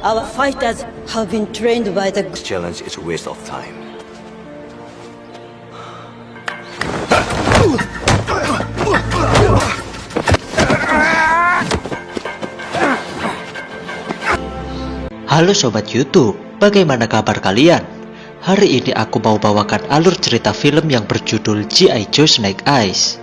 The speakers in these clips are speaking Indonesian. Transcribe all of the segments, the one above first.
Our fighters have been trained by the... This challenge is a waste of time. Halo Sobat YouTube, bagaimana kabar kalian? Hari ini aku mau bawakan alur cerita film yang berjudul G.I. Joe Snake Eyes.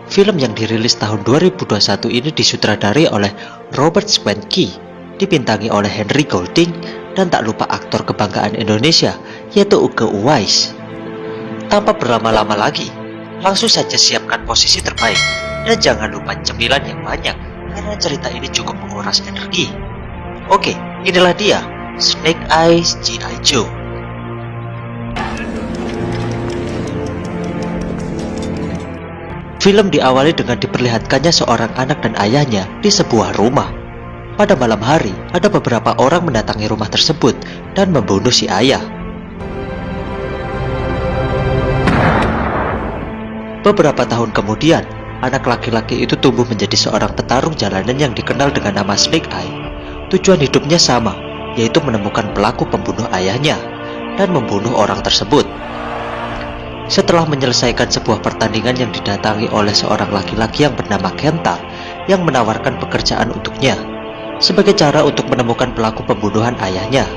Film yang dirilis tahun 2021 ini disutradari oleh Robert Schwentke, dibintangi oleh Henry Golding, dan tak lupa aktor kebanggaan Indonesia, yaitu Iko Uwais. Tanpa berlama-lama lagi, langsung saja siapkan posisi terbaik, dan jangan lupa cemilan yang banyak, karena cerita ini cukup menguras energi. Oke, inilah dia, Snake Eyes G.I. Joe. Film diawali dengan diperlihatkannya seorang anak dan ayahnya di sebuah rumah. Pada malam hari, ada beberapa orang mendatangi rumah tersebut dan membunuh si ayah. Beberapa tahun kemudian, anak laki-laki itu tumbuh menjadi seorang petarung jalanan yang dikenal dengan nama Snake Eye. Tujuan hidupnya sama, yaitu menemukan pelaku pembunuh ayahnya dan membunuh orang tersebut. Setelah menyelesaikan sebuah pertandingan yang didatangi oleh seorang laki-laki yang bernama Kenta yang menawarkan pekerjaan untuknya sebagai cara untuk menemukan pelaku pembunuhan ayahnya.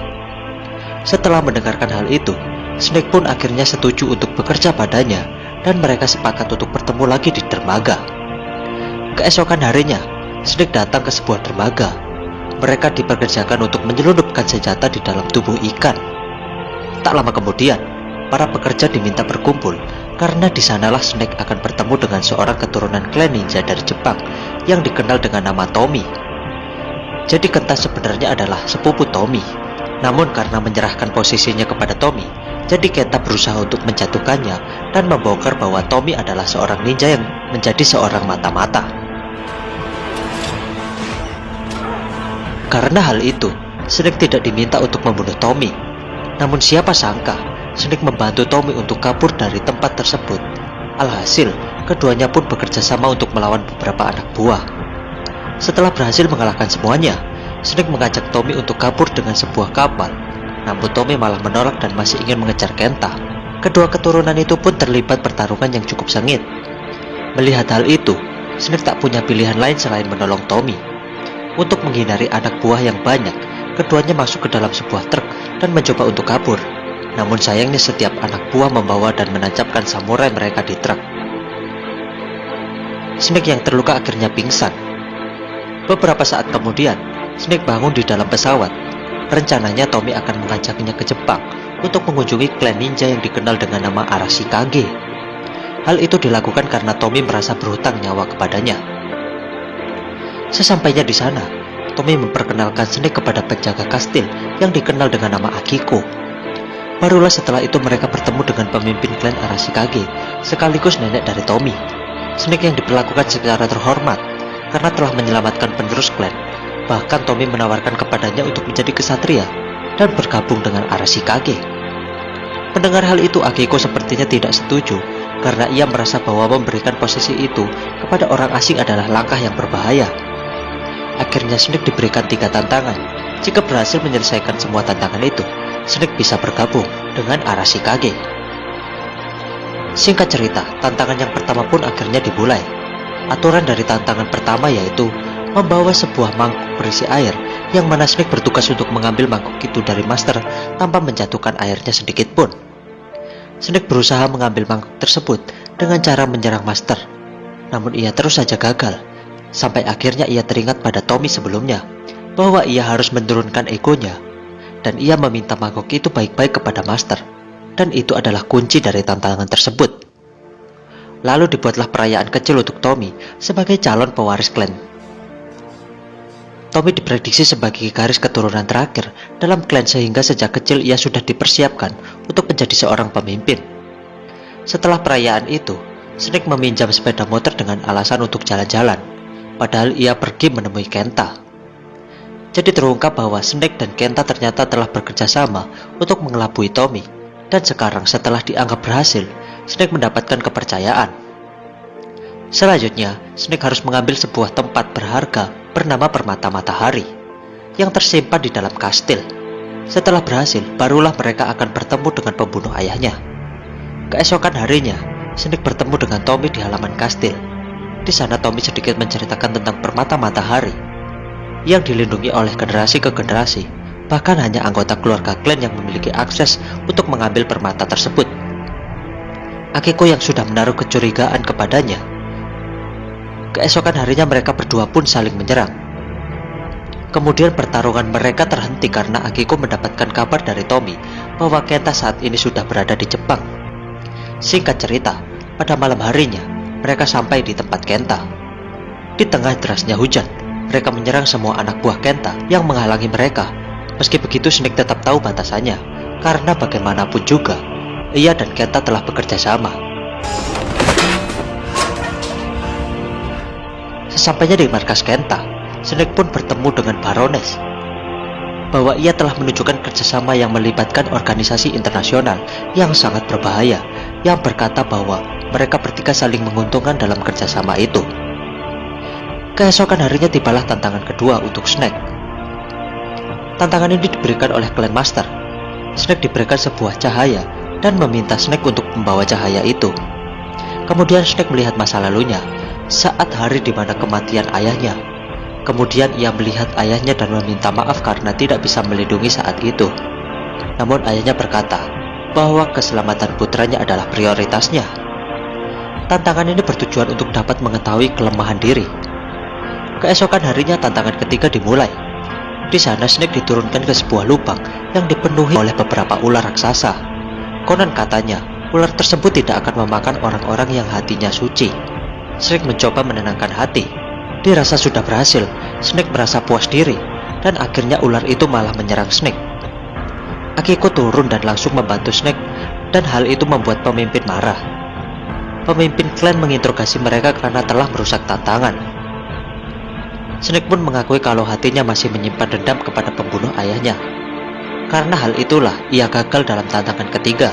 Setelah mendengarkan hal itu, Snake pun akhirnya setuju untuk bekerja padanya dan mereka sepakat untuk bertemu lagi di dermaga. Keesokan harinya, Snake datang ke sebuah dermaga. Mereka dipekerjakan untuk menyelundupkan senjata di dalam tubuh ikan. Tak lama kemudian, para pekerja diminta berkumpul karena di sanalah Snake akan bertemu dengan seorang keturunan klan ninja dari Jepang yang dikenal dengan nama Tommy. Jadi Kenta sebenarnya adalah sepupu Tommy. Namun karena menyerahkan posisinya kepada Tommy, jadi Kenta berusaha untuk menjatuhkannya dan membongkar bahwa Tommy adalah seorang ninja yang menjadi seorang mata-mata. Karena hal itu, Snake tidak diminta untuk membunuh Tommy. Namun siapa sangka, Snake membantu Tommy untuk kabur dari tempat tersebut. Alhasil, keduanya pun bekerja sama untuk melawan beberapa anak buah. Setelah berhasil mengalahkan semuanya, Snake mengajak Tommy untuk kabur dengan sebuah kapal. Namun Tommy malah menolak dan masih ingin mengejar Kenta. Kedua keturunan itu pun terlibat pertarungan yang cukup sengit. Melihat hal itu, Snake tak punya pilihan lain selain menolong Tommy. Untuk menghindari anak buah yang banyak, keduanya masuk ke dalam sebuah truk dan mencoba untuk kabur. Namun sayangnya setiap anak buah membawa dan menancapkan samurai mereka di truk. Snake yang terluka akhirnya pingsan. Beberapa saat kemudian, Snake bangun di dalam pesawat. Rencananya Tommy akan mengajaknya ke Jepang untuk mengunjungi klan ninja yang dikenal dengan nama Arashikage. Hal itu dilakukan karena Tommy merasa berhutang nyawa kepadanya. Sesampainya di sana, Tommy memperkenalkan Snake kepada penjaga kastil yang dikenal dengan nama Akiko. Barulah setelah itu mereka bertemu dengan pemimpin klan Arashikage, sekaligus nenek dari Tommy. Snake yang diperlakukan secara terhormat karena telah menyelamatkan penerus klan. Bahkan Tommy menawarkan kepadanya untuk menjadi kesatria dan bergabung dengan Arashikage. Mendengar hal itu, Akiko sepertinya tidak setuju karena ia merasa bahwa memberikan posisi itu kepada orang asing adalah langkah yang berbahaya. Akhirnya Snake diberikan 3 tantangan. Jika berhasil menyelesaikan semua tantangan itu, Snake bisa bergabung dengan Arashikage. Singkat cerita, tantangan yang pertama pun akhirnya dimulai. Aturan dari tantangan pertama yaitu membawa sebuah mangkuk berisi air, yang mana Snake bertugas untuk mengambil mangkuk itu dari master tanpa menjatuhkan airnya sedikit pun. Snake berusaha mengambil mangkuk tersebut dengan cara menyerang master. Namun ia terus saja gagal, sampai akhirnya ia teringat pada Tommy sebelumnya bahwa ia harus menurunkan egonya. Dan ia meminta mangkuk itu baik-baik kepada master. Dan itu adalah kunci dari tantangan tersebut. Lalu dibuatlah perayaan kecil untuk Tommy sebagai calon pewaris klan. Tommy diprediksi sebagai garis keturunan terakhir dalam klan sehingga sejak kecil ia sudah dipersiapkan untuk menjadi seorang pemimpin. Setelah perayaan itu, Snake meminjam sepeda motor dengan alasan untuk jalan-jalan. Padahal ia pergi menemui Kenta. Jadi terungkap bahwa Snake dan Kenta ternyata telah bekerja sama untuk mengelabui Tommy. Dan sekarang setelah dianggap berhasil, Snake mendapatkan kepercayaan. Selanjutnya, Snake harus mengambil sebuah tempat berharga bernama Permata Matahari. yang tersimpan di dalam kastil. Setelah berhasil, barulah mereka akan bertemu dengan pembunuh ayahnya. Keesokan harinya, Snake bertemu dengan Tommy di halaman kastil. Di sana Tommy sedikit menceritakan tentang permata matahari yang dilindungi oleh generasi ke generasi. Bahkan hanya anggota keluarga klan yang memiliki akses untuk mengambil permata tersebut. Akiko yang sudah menaruh kecurigaan kepadanya. Keesokan harinya mereka berdua pun saling menyerang. Kemudian pertarungan mereka terhenti karena Akiko mendapatkan kabar dari Tommy bahwa Kenta saat ini sudah berada di Jepang. Singkat cerita, pada malam harinya mereka sampai di tempat Kenta. Di tengah derasnya hujan, mereka menyerang semua anak buah Kenta yang menghalangi mereka. Meski begitu, Snake tetap tahu batasannya, karena bagaimanapun juga ia dan Kenta telah bekerja sama. Sesampainya di markas Kenta, Snake pun bertemu dengan Baroness. Bahwa ia telah menunjukkan kerjasama yang melibatkan organisasi internasional yang sangat berbahaya, yang berkata bahwa mereka bertiga saling menguntungkan dalam kerjasama itu. Keesokan harinya tibalah tantangan kedua untuk Snake. Tantangan ini diberikan oleh Clan Master. Snake diberikan sebuah cahaya dan meminta Snake untuk membawa cahaya itu. Kemudian Snake melihat masa lalunya saat hari di mana kematian ayahnya. Kemudian ia melihat ayahnya dan meminta maaf karena tidak bisa melindungi saat itu. Namun ayahnya berkata bahwa keselamatan putranya adalah prioritasnya. Tantangan ini bertujuan untuk dapat mengetahui kelemahan diri. Keesokan harinya tantangan ketiga dimulai. Di sana Snake diturunkan ke sebuah lubang yang dipenuhi oleh beberapa ular raksasa. Konon katanya, ular tersebut tidak akan memakan orang-orang yang hatinya suci. Snake mencoba menenangkan hati. Dirasa sudah berhasil, Snake merasa puas diri, dan akhirnya ular itu malah menyerang Snake. Akiko turun dan langsung membantu Snake, dan hal itu membuat pemimpin marah. Pemimpin klan menginterogasi mereka karena telah merusak tantangan. Snake pun mengakui kalau hatinya masih menyimpan dendam kepada pembunuh ayahnya. Karena hal itulah ia gagal dalam tantangan ketiga.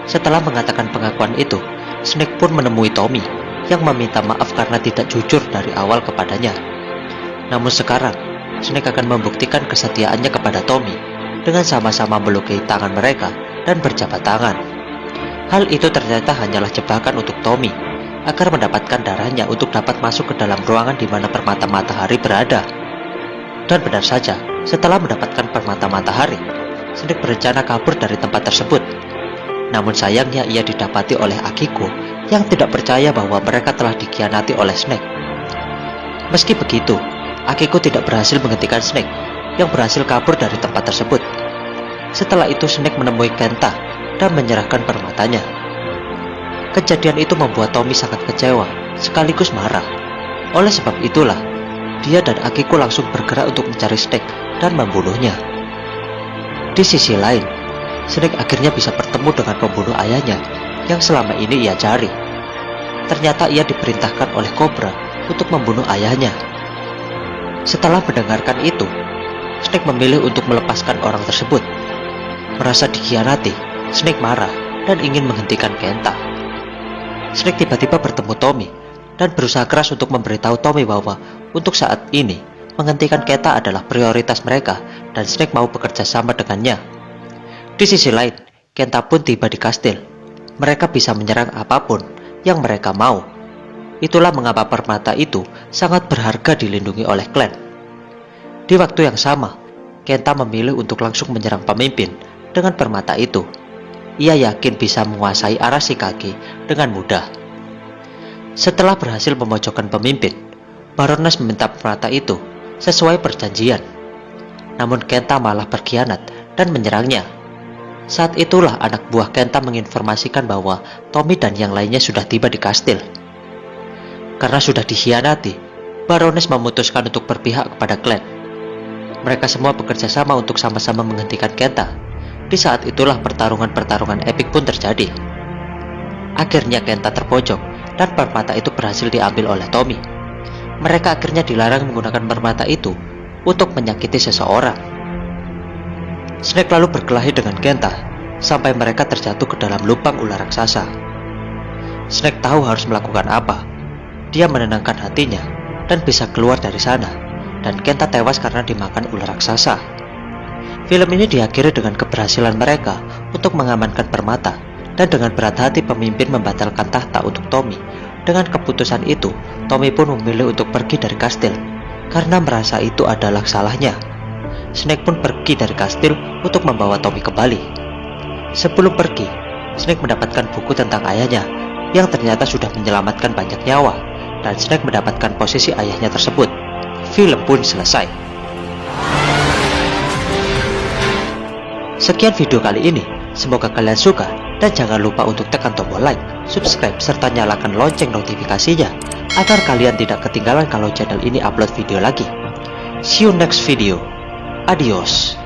Setelah mengatakan pengakuan itu, Snake pun menemui Tommy yang meminta maaf karena tidak jujur dari awal kepadanya. Namun sekarang, Snake akan membuktikan kesetiaannya kepada Tommy dengan sama-sama melukai tangan mereka dan berjabat tangan. Hal itu ternyata hanyalah jebakan untuk Tommy agar mendapatkan darahnya untuk dapat masuk ke dalam ruangan di mana permata matahari berada. Dan benar saja, setelah mendapatkan permata matahari, Snake berencana kabur dari tempat tersebut. Namun sayangnya ia didapati oleh Akiko yang tidak percaya bahwa mereka telah dikhianati oleh Snake. Meski begitu, Akiko tidak berhasil menghentikan Snake yang berhasil kabur dari tempat tersebut. Setelah itu Snake menemui Kenta dan menyerahkan permatanya. Kejadian itu membuat Tommy sangat kecewa sekaligus marah. Oleh sebab itulah, dia dan Akiko langsung bergerak untuk mencari Snake dan membunuhnya. Di sisi lain, Snake akhirnya bisa bertemu dengan pembunuh ayahnya yang selama ini ia cari. Ternyata ia diperintahkan oleh Cobra untuk membunuh ayahnya. Setelah mendengarkan itu, Snake memilih untuk melepaskan orang tersebut. Merasa dikhianati, Snake marah dan ingin menghentikan Kenta. Snake tiba-tiba bertemu Tommy dan berusaha keras untuk memberitahu Tommy bahwa untuk saat ini menghentikan Kenta adalah prioritas mereka dan Snake mau bekerja sama dengannya. Di sisi lain, Kenta pun tiba di kastil. Mereka bisa menyerang apapun yang mereka mau. Itulah mengapa permata itu sangat berharga dilindungi oleh klan. Di waktu yang sama, Kenta memilih untuk langsung menyerang pemimpin dengan permata itu. Ia yakin bisa menguasai Arashikage dengan mudah. Setelah berhasil memojokkan pemimpin, Baroness meminta permata itu sesuai perjanjian. Namun Kenta malah berkhianat dan menyerangnya. Saat itulah anak buah Kenta menginformasikan bahwa Tommy dan yang lainnya sudah tiba di kastil. Karena sudah dikhianati, Baroness memutuskan untuk berpihak kepada klan. Mereka semua bekerja sama untuk sama-sama menghentikan Kenta. Di saat itulah pertarungan-pertarungan epik pun terjadi. Akhirnya Kenta terpojok dan permata itu berhasil diambil oleh Tommy. Mereka akhirnya dilarang menggunakan permata itu untuk menyakiti seseorang. Snake lalu berkelahi dengan Kenta sampai mereka terjatuh ke dalam lubang ular raksasa. Snake tahu harus melakukan apa. Dia menenangkan hatinya dan bisa keluar dari sana dan Kenta tewas karena dimakan ular raksasa. Film ini diakhiri dengan keberhasilan mereka untuk mengamankan permata, dan dengan berat hati pemimpin membatalkan tahta untuk Tommy. Dengan keputusan itu, Tommy pun memilih untuk pergi dari kastil karena merasa itu adalah salahnya. Snake pun pergi dari kastil untuk membawa Tommy kembali. Sebelum pergi, Snake mendapatkan buku tentang ayahnya yang ternyata sudah menyelamatkan banyak nyawa, dan Snake mendapatkan posisi ayahnya tersebut. Film pun selesai. Sekian video kali ini, semoga kalian suka, dan jangan lupa untuk tekan tombol like, subscribe, serta nyalakan lonceng notifikasinya agar kalian tidak ketinggalan kalau channel ini upload video lagi. See you next video. Adios.